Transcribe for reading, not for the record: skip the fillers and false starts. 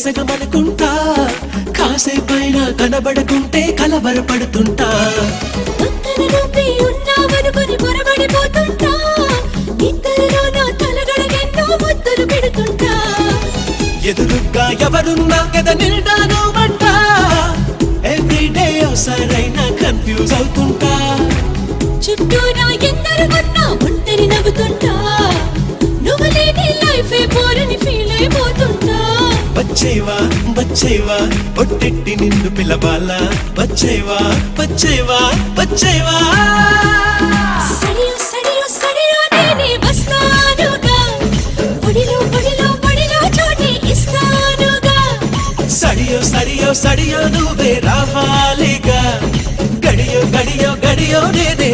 సగమనుకుంటా కాసేపైనా కనబడకుంటే కలవరపడుతుంటా పక్కన నువ్వే ఉన్నావనుకొని పొరబడిపోతుంటా ఇద్దరిలో నా తలగడగెన్నో ముద్దులు పెడుతుంటా ఎదురుగా ఎవరున్నా కదా నిండాను అంట ఎవ్రీడే ఒకసారైనా కన్ఫ్యూజ్ అవుతుంటా చుట్టూ నా ఎందరు ఉన్నా ఒంటరి నవ్వుతుంటా నువ్వు లేని లైఫే బోరని ఫీల్ అయిపోతుంటా వచ్చేవా వచ్చేవా ఒట్టెట్టి నిన్ను పిలవాలా వచ్చేవా వచ్చేవా వచ్చేవా సడియో సడియో సడియో నేనే వస్తానుగా పొడిలో పొడిలో పొడిలో చోటి ఇస్తానుగా సడియో సడియో సడియో నువ్వే రావాలిగా గడియో గడియో గడియో నేనే